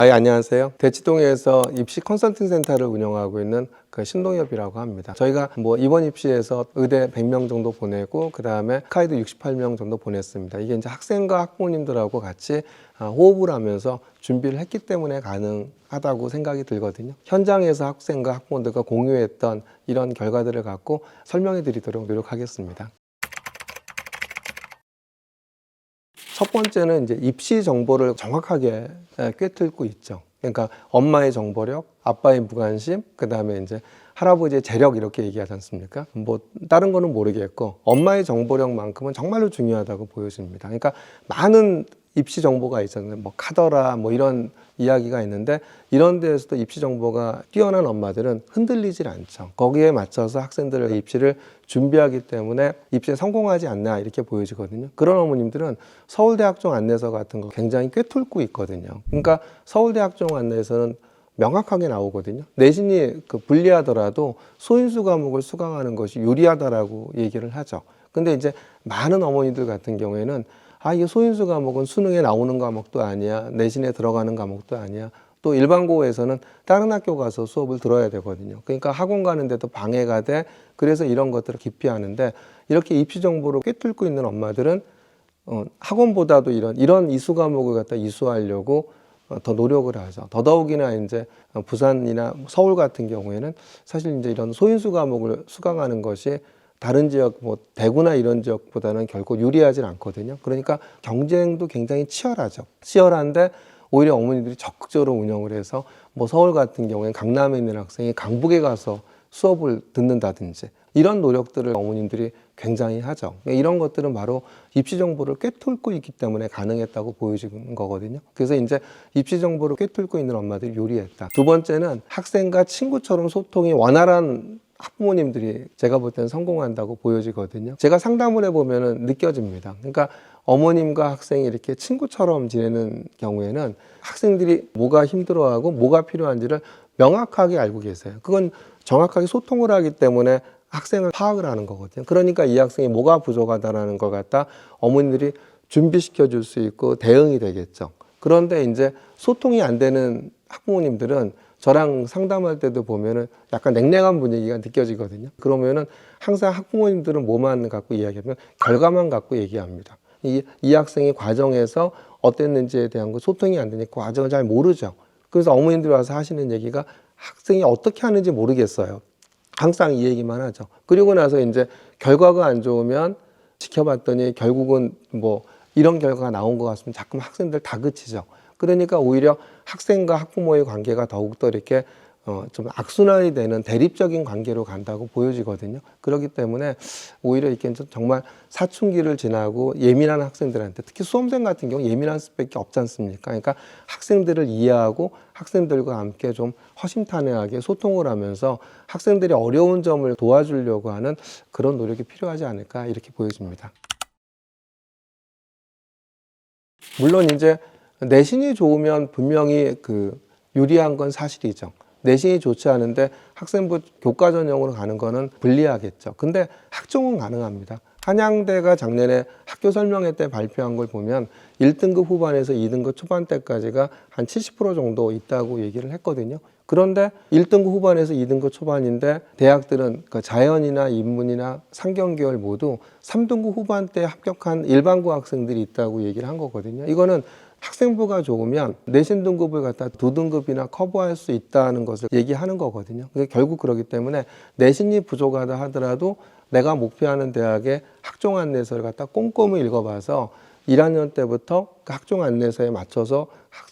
안녕하세요. 대치동에서 입시 컨설팅 센터를 운영하고 있는 신동엽이라고 합니다. 저희가 이번 입시에서 의대 100명 정도 보내고 그 다음에 흑하이드 68명 정도 보냈습니다. 이게 이제 학생과 학부모님들하고 같이 호흡을 하면서 준비를 했기 때문에 가능하다고 생각이 들거든요. 현장에서 학생과 학부모들과 공유했던 이런 결과들을 갖고 설명해 드리도록 노력하겠습니다. 첫 번째는 이제 입시 정보를 정확하게 꿰뚫고 있죠. 그러니까 엄마의 정보력, 아빠의 무관심, 그 다음에 이제 할아버지의 재력 이렇게 얘기하지 않습니까? 다른 거는 모르겠고 엄마의 정보력만큼은 정말로 중요하다고 보여집니다. 그러니까 많은 입시 정보가 있잖아요. 카더라 이런 이야기가 있는데 이런 데에서도 입시 정보가 뛰어난 엄마들은 흔들리질 않죠. 거기에 맞춰서 학생들의 입시를 준비하기 때문에 입시에 성공하지 않나 이렇게 보여지거든요. 그런 어머님들은 서울대학종 안내서 같은 거 굉장히 꿰뚫고 있거든요. 그러니까 서울대학종 안내서는 명확하게 나오거든요. 내신이 불리하더라도 소인수 과목을 수강하는 것이 유리하다라고 얘기를 하죠. 근데 이제 많은 어머니들 같은 경우에는 이게 소인수 과목은 수능에 나오는 과목도 아니야, 내신에 들어가는 과목도 아니야, 또 일반고에서는 다른 학교 가서 수업을 들어야 되거든요. 그러니까 학원 가는데도 방해가 돼. 그래서 이런 것들을 기피하는데, 이렇게 입시 정보를 꿰뚫고 있는 엄마들은 학원보다도 이런 이수 과목을 갖다 이수하려고 더 노력을 하죠. 더더욱이나 이제 부산이나 서울 같은 경우에는 사실 이제 이런 소인수 과목을 수강하는 것이 다른 지역, 대구나 이런 지역보다는 결코 유리하진 않거든요. 그러니까 경쟁도 굉장히 치열하죠. 치열한데 오히려 어머니들이 적극적으로 운영을 해서 서울 같은 경우에는 강남에 있는 학생이 강북에 가서 수업을 듣는다든지 이런 노력들을 어머님들이 굉장히 하죠. 이런 것들은 바로 입시 정보를 꿰뚫고 있기 때문에 가능했다고 보여지는 거거든요. 그래서 이제 입시 정보를 꿰뚫고 있는 엄마들이 유리했다. 두 번째는 학생과 친구처럼 소통이 원활한 학부모님들이 제가 볼 때는 성공한다고 보여지거든요. 제가 상담을 해보면 느껴집니다. 그러니까 어머님과 학생이 이렇게 친구처럼 지내는 경우에는 학생들이 뭐가 힘들어하고 뭐가 필요한지를 명확하게 알고 계세요. 그건 정확하게 소통을 하기 때문에 학생을 파악을 하는 거거든요. 그러니까 이 학생이 뭐가 부족하다라는 걸 갖다 어머니들이 준비시켜 줄 수 있고 대응이 되겠죠. 그런데 이제 소통이 안 되는 학부모님들은 저랑 상담할 때도 보면은 약간 냉랭한 분위기가 느껴지거든요. 그러면은 항상 학부모님들은 뭐만 갖고 이야기하면 결과만 갖고 얘기합니다. 이 학생이 과정에서 어땠는지에 대한 거 소통이 안 되니까 과정을 잘 모르죠. 그래서 어머님들이 와서 하시는 얘기가 학생이 어떻게 하는지 모르겠어요. 항상 이 얘기만 하죠. 그리고 나서 이제 결과가 안 좋으면 지켜봤더니 결국은 이런 결과가 나온 것 같으면 자꾸 학생들 다그치죠. 그러니까 오히려 학생과 학부모의 관계가 더욱더 이렇게 좀 악순환이 되는 대립적인 관계로 간다고 보여지거든요. 그렇기 때문에 오히려 이렇게 정말 사춘기를 지나고 예민한 학생들한테, 특히 수험생 같은 경우 예민할 수밖에 없지 않습니까? 그러니까 학생들을 이해하고 학생들과 함께 좀 허심탄회하게 소통을 하면서 학생들이 어려운 점을 도와주려고 하는 그런 노력이 필요하지 않을까 이렇게 보여집니다. 물론 이제 내신이 좋으면 분명히 유리한 건 사실이죠. 내신이 좋지 않은데 학생부 교과 전형으로 가는 거는 불리하겠죠. 근데 학종은 가능합니다. 한양대가 작년에 학교 설명회 때 발표한 걸 보면 1등급 후반에서 2등급 초반대까지가 한 70% 정도 있다고 얘기를 했거든요. 그런데 1등급 후반에서 2등급 초반인데 대학들은 자연이나 인문이나 상경계열 모두 3등급 후반대에 합격한 일반고 학생들이 있다고 얘기를 한 거거든요. 이거는 학생부가 좋으면 내신 등급을 갖다 2등급이나 커버할 수 있다는 것을 얘기하는 거거든요. 결국 그렇기 때문에 내신이 부족하다 하더라도 내가 목표하는 대학의 학종 안내서를 갖다 꼼꼼히 읽어봐서 1학년 때부터 그 학종 안내서에 맞춰서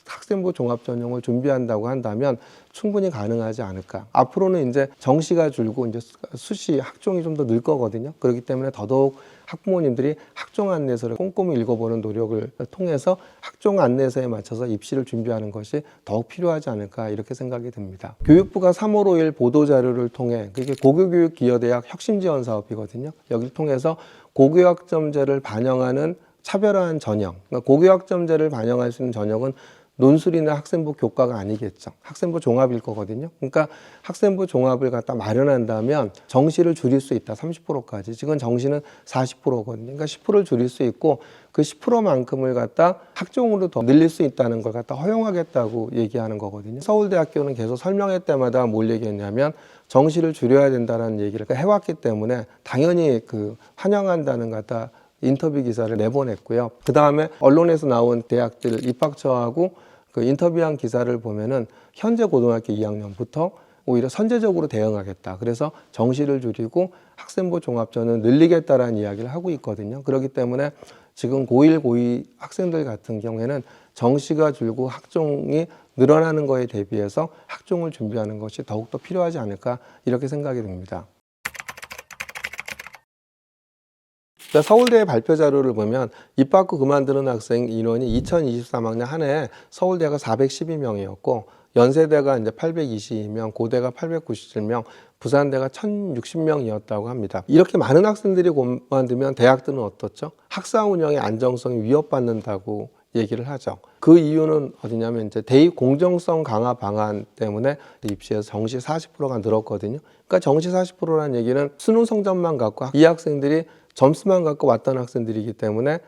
학생부 종합 전형을 준비한다고 한다면 충분히 가능하지 않을까. 앞으로는 이제 정시가 줄고 이제 수시 학종이 좀 더 늘 거거든요. 그렇기 때문에 더더욱 학부모님들이 학종 안내서를 꼼꼼히 읽어보는 노력을 통해서 학종 안내서에 맞춰서 입시를 준비하는 것이 더욱 필요하지 않을까 이렇게 생각이 듭니다. 교육부가 3월 5일 보도자료를 통해 그게 고교교육기여대학 혁신지원 사업이거든요. 여기를 통해서 고교학점제를 반영하는 차별화한 전형, 그러니까 고교학점제를 반영할 수 있는 전형은 논술이나 학생부 교과가 아니겠죠. 학생부 종합일 거거든요. 그러니까 학생부 종합을 갖다 마련한다면 정시를 줄일 수 있다. 30%까지. 지금 정시는 40%거든요. 그러니까 10%를 줄일 수 있고 그 10%만큼을 갖다 학종으로 더 늘릴 수 있다는 걸 갖다 허용하겠다고 얘기하는 거거든요. 서울대학교는 계속 설명회 때마다 뭘 얘기했냐면 정시를 줄여야 된다는 얘기를 해왔기 때문에 당연히 그 환영한다는 갖다 인터뷰 기사를 내보냈고요. 그 다음에 언론에서 나온 대학들 입학처하고 그 인터뷰한 기사를 보면은 현재 고등학교 2학년부터 오히려 선제적으로 대응하겠다. 그래서 정시를 줄이고 학생부 종합전을 늘리겠다라는 이야기를 하고 있거든요. 그렇기 때문에 지금 고1, 고2 학생들 같은 경우에는 정시가 줄고 학종이 늘어나는 거에 대비해서 학종을 준비하는 것이 더욱더 필요하지 않을까 이렇게 생각이 듭니다. 서울대의 발표 자료를 보면 입학 후 그만두는 학생 인원이 2023학년 한 해에 서울대가 412명이었고 연세대가 이제 822명, 고대가 897명, 부산대가 1060명이었다고 합니다. 이렇게 많은 학생들이 그만두면 대학들은 어떻죠? 학사 운영의 안정성이 위협받는다고 얘기를 하죠. 그 이유는 어디냐면 이제 대입 공정성 강화 방안 때문에 입시에서 정시 40%가 늘었거든요. 그러니까 정시 40%라는 얘기는 수능 성적만 갖고 이 학생들이 점수만 갖고 왔던 학생들이기 때문에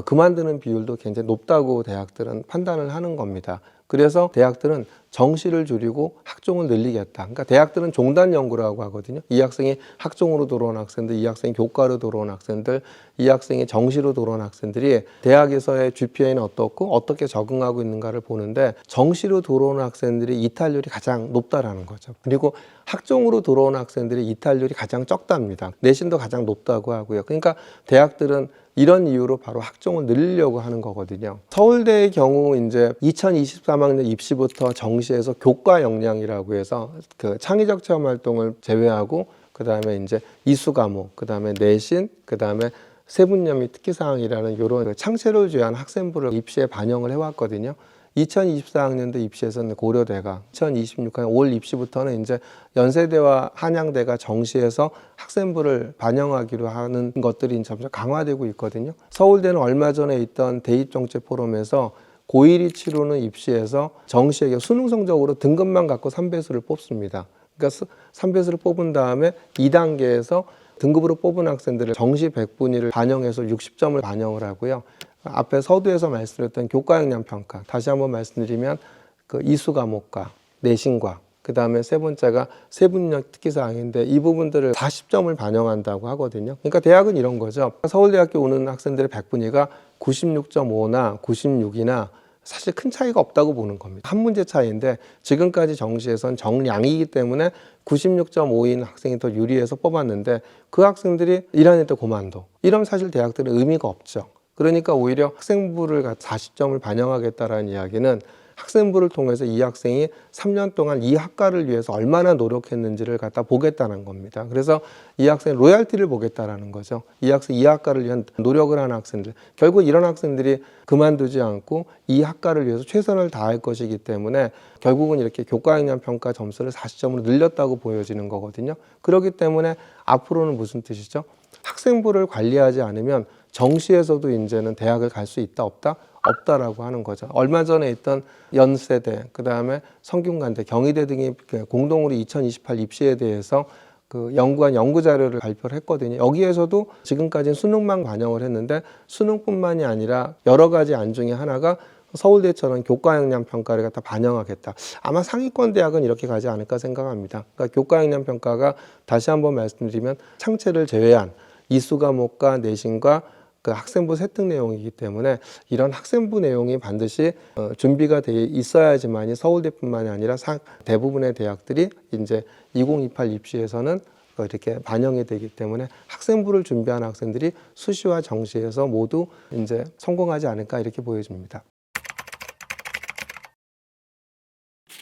그만두는 비율도 굉장히 높다고 대학들은 판단을 하는 겁니다. 그래서 대학들은 정시를 줄이고 학종을 늘리겠다. 그러니까 대학들은 종단 연구라고 하거든요. 이 학생이 학종으로 들어온 학생들, 이 학생이 교과로 들어온 학생들, 이 학생이 정시로 들어온 학생들이 대학에서의 GPA는 어떻고 어떻게 적응하고 있는가를 보는데 정시로 들어온 학생들이 이탈률이 가장 높다라는 거죠. 그리고 학종으로 들어온 학생들이 이탈률이 가장 적답니다. 내신도 가장 높다고 하고요. 그러니까 대학들은 이런 이유로 바로 학종을 늘리려고 하는 거거든요. 서울대의 경우 이제 2023학년 입시부터 정시에서 교과 역량이라고 해서 그 창의적 체험 활동을 제외하고 그 다음에 이제 이수 과목, 그 다음에 내신, 그 다음에 세분념 및 특기사항이라는 이런 창체를 제한 학생부를 입시에 반영을 해왔거든요. 2024학년도 입시에서는 고려대가 2026학년 5월 입시부터는 이제 연세대와 한양대가 정시에서 학생부를 반영하기로 하는 것들이 점점 강화되고 있거든요. 서울대는 얼마 전에 있던 대입정책 포럼에서 고1이 치르는 입시에서 정시에게 수능 성적으로 등급만 갖고 3배수를 뽑습니다. 그러니까 3배수를 뽑은 다음에 2단계에서 등급으로 뽑은 학생들을 정시 100분위를 반영해서 60점을 반영을 하고요. 앞에 서두에서 말씀드렸던 교과 역량 평가, 다시 한번 말씀드리면 그 이수 과목과 내신과 그 다음에 세 번째가 세분력 특기사항인데 이 부분들을 40점을 반영한다고 하거든요. 그러니까 대학은 이런 거죠. 서울대학교 오는 학생들의 100분위가 96.5나 96이나 사실 큰 차이가 없다고 보는 겁니다. 한 문제 차이인데 지금까지 정시에선 정량이기 때문에 96.5인 학생이 더 유리해서 뽑았는데 그 학생들이 1학년 때 그만둬. 이러면 사실 대학들은 의미가 없죠. 그러니까 오히려 학생부를 40점을 반영하겠다라는 이야기는 학생부를 통해서 이 학생이 3년 동안 이 학과를 위해서 얼마나 노력했는지를 갖다 보겠다는 겁니다. 그래서 이 학생 로열티를 보겠다라는 거죠. 이 학생 이 학과를 위한 노력을 하는 학생들. 결국 이런 학생들이 그만두지 않고 이 학과를 위해서 최선을 다할 것이기 때문에 결국은 이렇게 교과 역량 평가 점수를 40점으로 늘렸다고 보여지는 거거든요. 그렇기 때문에 앞으로는 무슨 뜻이죠? 학생부를 관리하지 않으면 정시에서도 이제는 대학을 갈 수 있다 없다? 없다라고 하는 거죠. 얼마 전에 있던 연세대, 그 다음에 성균관대, 경희대 등이 공동으로 2028 입시에 대해서 그 연구한 연구 자료를 발표를 했거든요. 여기에서도 지금까지는 수능만 반영을 했는데 수능뿐만이 아니라 여러 가지 안 중에 하나가 서울대처럼 교과 역량 평가를 갖다 반영하겠다. 아마 상위권 대학은 이렇게 가지 않을까 생각합니다. 그러니까 교과 역량 평가가 다시 한번 말씀드리면 창체를 제외한 이수 과목과 내신과 그 학생부 세특 내용이기 때문에 이런 학생부 내용이 반드시 준비가 돼 있어야지만이 서울대뿐만이 아니라 대부분의 대학들이 이제 2028 입시에서는 이렇게 반영이 되기 때문에 학생부를 준비한 학생들이 수시와 정시에서 모두 이제 성공하지 않을까 이렇게 보여집니다.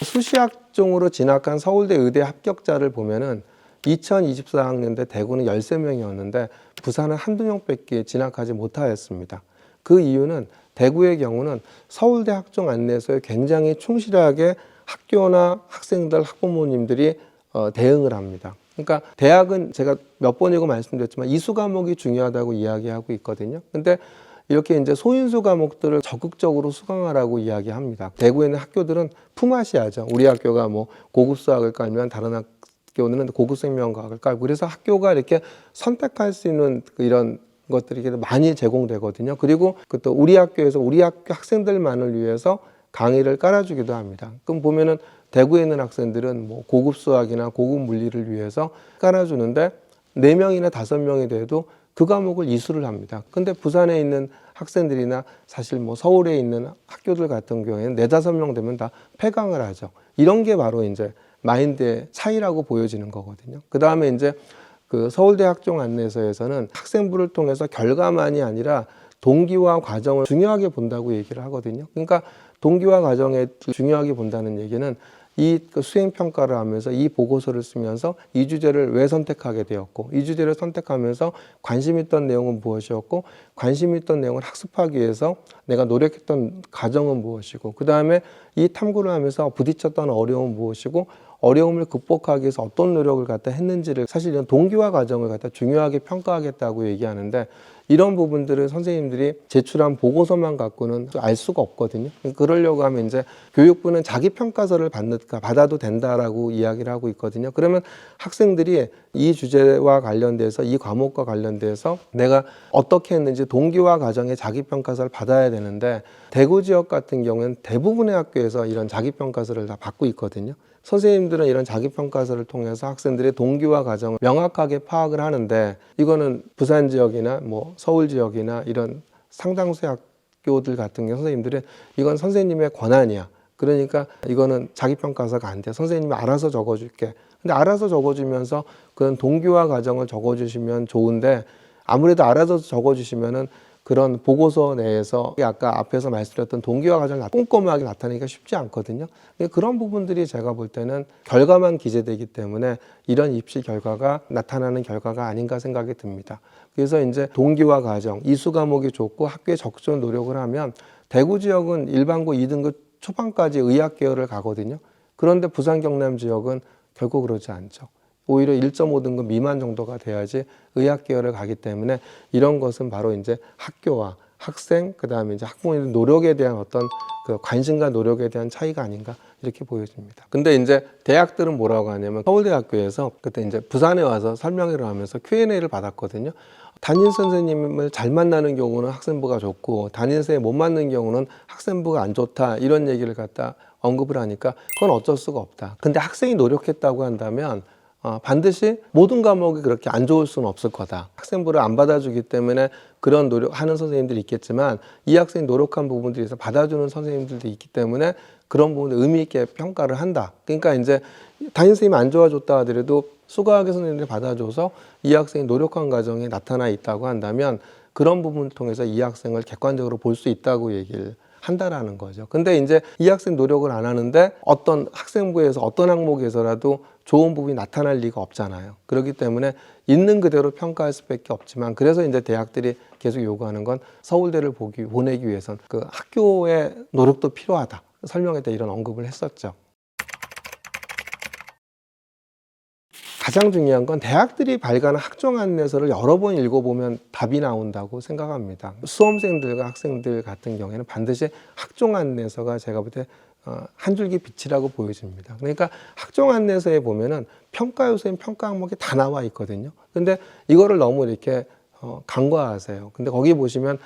수시학종으로 진학한 서울대 의대 합격자를 보면은 2024학년대 대구는 13명이었는데 부산은 한두 명밖에 진학하지 못하였습니다. 그 이유는 대구의 경우는 서울대 학종 안내소에 굉장히 충실하게 학교나 학생들, 학부모님들이 대응을 합니다. 그러니까 대학은 제가 몇 번이고 말씀드렸지만 이수 과목이 중요하다고 이야기하고 있거든요. 근데 이렇게 이제 소인수 과목들을 적극적으로 수강하라고 이야기합니다. 대구에 있는 학교들은 품앗이하죠. 우리 학교가 뭐 고급 수학을 깔면 다른 학교는 고급 생명과학을 깔고 그래서 학교가 이렇게 선택할 수 있는 이런 것들이 많이 제공되거든요. 그리고 또 우리 학교에서 우리 학교 학생들만을 위해서 강의를 깔아주기도 합니다. 그럼 보면은 대구에 있는 학생들은 뭐 고급 수학이나 고급 물리를 위해서 깔아주는데 4명이나 5명이 돼도 그 과목을 이수를 합니다. 근데 부산에 있는 학생들이나 사실 뭐 서울에 있는 학교들 같은 경우에는 4, 5명 되면 다 폐강을 하죠. 이런 게 바로 이제 마인드의 차이라고 보여지는 거거든요. 그 다음에 이제 그 서울대 학종 안내서에서는 학생부를 통해서 결과만이 아니라 동기와 과정을 중요하게 본다고 얘기를 하거든요. 그러니까 동기와 과정에 중요하게 본다는 얘기는 이 수행평가를 하면서 이 보고서를 쓰면서 이 주제를 왜 선택하게 되었고, 이 주제를 선택하면서 관심 있던 내용은 무엇이었고, 관심 있던 내용을 학습하기 위해서 내가 노력했던 과정은 무엇이고, 그 다음에 이 탐구를 하면서 부딪혔던 어려움은 무엇이고, 어려움을 극복하기 위해서 어떤 노력을 갖다 했는지를 사실 이런 동기와 과정을 갖다 중요하게 평가하겠다고 얘기하는데, 이런 부분들을 선생님들이 제출한 보고서만 갖고는 알 수가 없거든요. 그러려고 하면 이제 교육부는 자기 평가서를 받아도 된다라고 이야기를 하고 있거든요. 그러면 학생들이 이 주제와 관련돼서 이 과목과 관련돼서 내가 어떻게 했는지 동기와 과정의 자기 평가서를 받아야 되는데, 대구 지역 같은 경우는 대부분의 학교에서 이런 자기 평가서를 다 받고 있거든요. 선생님들은 이런 자기평가서를 통해서 학생들의 동기와 과정을 명확하게 파악을 하는데, 이거는 부산 지역이나 뭐 서울 지역이나 이런 상당수의 학교들 같은 경우 선생님들은 이건 선생님의 권한이야. 그러니까 이거는 자기평가서가 안 돼. 선생님이 알아서 적어줄게. 근데 알아서 적어주면서 그런 동기와 과정을 적어주시면 좋은데, 아무래도 알아서 적어주시면은 그런 보고서 내에서 아까 앞에서 말씀드렸던 동기와 과정을 꼼꼼하게 나타내기가 쉽지 않거든요. 그런 부분들이 제가 볼 때는 결과만 기재되기 때문에 이런 입시 결과가 나타나는 결과가 아닌가 생각이 듭니다. 그래서 이제 동기와 과정, 이수 과목이 좋고 학교에 적극적인 노력을 하면, 대구 지역은 일반고 2등급 초반까지 의학 계열을 가거든요. 그런데 부산 경남 지역은 결코 그러지 않죠. 오히려 1.5등급 미만 정도가 돼야지 의학 계열을 가기 때문에 이런 것은 바로 이제 학교와 학생, 그 다음에 이제 학부모님의 노력에 대한 어떤 그 관심과 노력에 대한 차이가 아닌가 이렇게 보여집니다. 근데 이제 대학들은 뭐라고 하냐면, 서울대학교에서 그때 이제 부산에 와서 설명회를 하면서 Q&A를 받았거든요. 담임 선생님을 잘 만나는 경우는 학생부가 좋고, 담임 선생님 못 만나는 경우는 학생부가 안 좋다, 이런 얘기를 갖다 언급을 하니까 그건 어쩔 수가 없다. 근데 학생이 노력했다고 한다면 반드시 모든 과목이 그렇게 안 좋을 수는 없을 거다. 학생부를 안 받아주기 때문에 그런 노력하는 선생님들이 있겠지만, 이 학생이 노력한 부분들에서 받아주는 선생님들도 있기 때문에 그런 부분을 의미 있게 평가를 한다. 그러니까 이제 담임 선생님이 안 좋아졌다 하더라도 수가학의 선생님들이 받아줘서 이 학생이 노력한 과정이 나타나 있다고 한다면, 그런 부분을 통해서 이 학생을 객관적으로 볼 수 있다고 얘기를 한다라는 거죠. 근데 이제 이 학생 노력을 안 하는데 어떤 학생부에서 어떤 항목에서라도 좋은 부분이 나타날 리가 없잖아요. 그렇기 때문에 있는 그대로 평가할 수밖에 없지만, 그래서 이제 대학들이 계속 요구하는 건 서울대를 보내기 위해선 그 학교의 노력도 필요하다. 설명회 때 이런 언급을 했었죠. 가장 중요한 건 대학들이 발간한 학종 안내서를 여러 번 읽어보면 답이 나온다고 생각합니다. 수험생들과 학생들 같은 경우에는 반드시 학종 안내서가 제가 볼 때 한 줄기 빛이라고 보여집니다. 그러니까 학종 안내서에 보면은 평가 요소인 평가 항목이 다 나와 있거든요. 근데 이거를 너무 이렇게 간과하세요. 근데 거기 보시면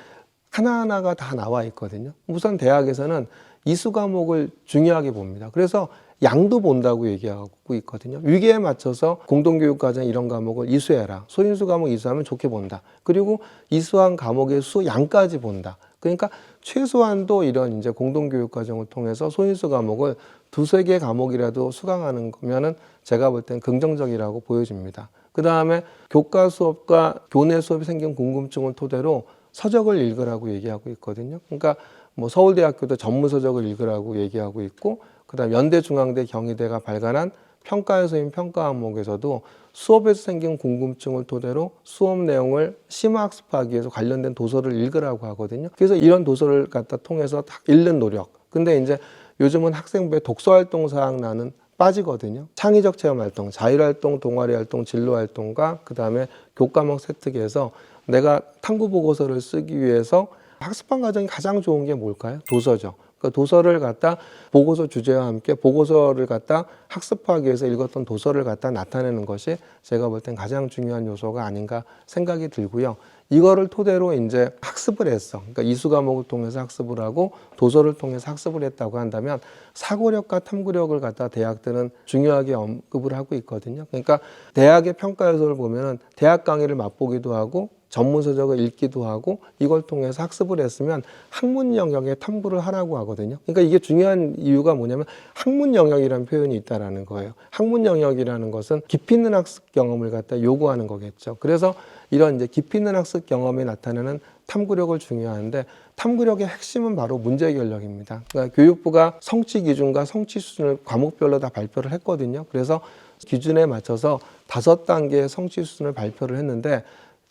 하나하나가 다 나와 있거든요. 우선 대학에서는 이수 과목을 중요하게 봅니다. 그래서 양도 본다고 얘기하고 있거든요. 위기에 맞춰서 공동교육과정 이런 과목을 이수해라. 소인수 과목 이수하면 좋게 본다. 그리고 이수한 과목의 수 양까지 본다. 그러니까 최소한도 이런 이제 공동교육과정을 통해서 소인수 과목을 2-3개 과목이라도 수강하는 거면은 제가 볼 땐 긍정적이라고 보여집니다. 그 다음에 교과 수업과 교내 수업이 생긴 궁금증을 토대로 서적을 읽으라고 얘기하고 있거든요. 그러니까 뭐 서울대학교도 전문서적을 읽으라고 얘기하고 있고, 그다음 연대, 중앙대, 경희대가 발간한 평가에서인 평가 항목에서도 수업에서 생긴 궁금증을 토대로 수업 내용을 심화학습하기 위해서 관련된 도서를 읽으라고 하거든요. 그래서 이런 도서를 갖다 통해서 읽는 노력. 근데 이제 요즘은 학생부에 독서활동 사항란은 빠지거든요. 창의적 체험활동, 자율활동, 동아리활동, 진로활동과 그 다음에 교과목 세특에서 내가 탐구보고서를 쓰기 위해서 학습한 과정이 가장 좋은 게 뭘까요? 도서죠. 그러니까 도서를 갖다 보고서 주제와 함께 보고서를 갖다 학습하기 위해서 읽었던 도서를 갖다 나타내는 것이 제가 볼 땐 가장 중요한 요소가 아닌가 생각이 들고요. 이거를 토대로 이제 학습을 했어. 그러니까 이수 과목을 통해서 학습을 하고 도서를 통해서 학습을 했다고 한다면 사고력과 탐구력을 갖다 대학들은 중요하게 언급을 하고 있거든요. 그러니까 대학의 평가 요소를 보면은 대학 강의를 맛보기도 하고 전문 서적을 읽기도 하고 이걸 통해서 학습을 했으면 학문 영역에 탐구를 하라고 하거든요. 그러니까 이게 중요한 이유가 뭐냐면 학문 영역이라는 표현이 있다라는 거예요. 학문 영역이라는 것은 깊이 있는 학습 경험을 갖다 요구하는 거겠죠. 그래서 이런 이제 깊이 있는 학습 경험이 나타내는 탐구력을 중요한데 탐구력의 핵심은 바로 문제 결력입니다. 그러니까 교육부가 성취 기준과 성취 수준을 과목별로 다 발표를 했거든요. 그래서 기준에 맞춰서 5단계의 성취 수준을 발표를 했는데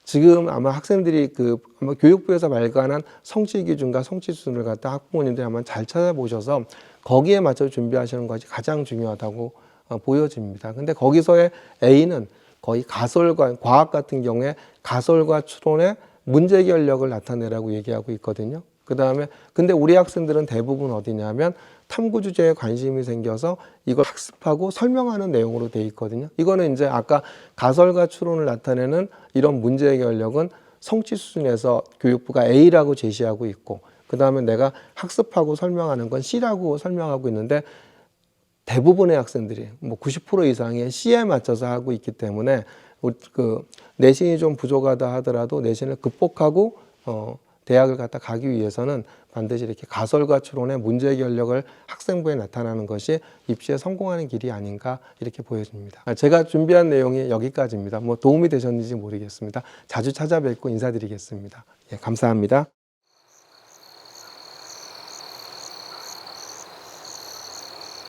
지금 아마 학생들이 아마 교육부에서 발간한 성취 기준과 성취 수준을 갖다 학부모님들이 한번 잘 찾아보셔서 거기에 맞춰 준비하시는 것이 가장 중요하다고 보여집니다. 근데 거기서의 A는 거의 가설과 과학 같은 경우에 가설과 추론의 문제 결력을 나타내라고 얘기하고 있거든요. 그다음에 근데 우리 학생들은 대부분 어디냐면 탐구 주제에 관심이 생겨서 이걸 학습하고 설명하는 내용으로 돼 있거든요. 이거는 이제 아까 가설과 추론을 나타내는 이런 문제 결력은 성취 수준에서 교육부가 A라고 제시하고 있고 그다음에 내가 학습하고 설명하는 건 C라고 설명하고 있는데 대부분의 학생들이 뭐 90% 이상이 C에 맞춰서 하고 있기 때문에 내신이 좀 부족하다 하더라도 내신을 극복하고 대학을 갖다 가기 위해서는 반드시 이렇게 가설과 추론의 문제 결력을 학생부에 나타나는 것이 입시에 성공하는 길이 아닌가 이렇게 보여집니다. 제가 준비한 내용이 여기까지입니다. 뭐 도움이 되셨는지 모르겠습니다. 자주 찾아뵙고 인사드리겠습니다. 예, 감사합니다.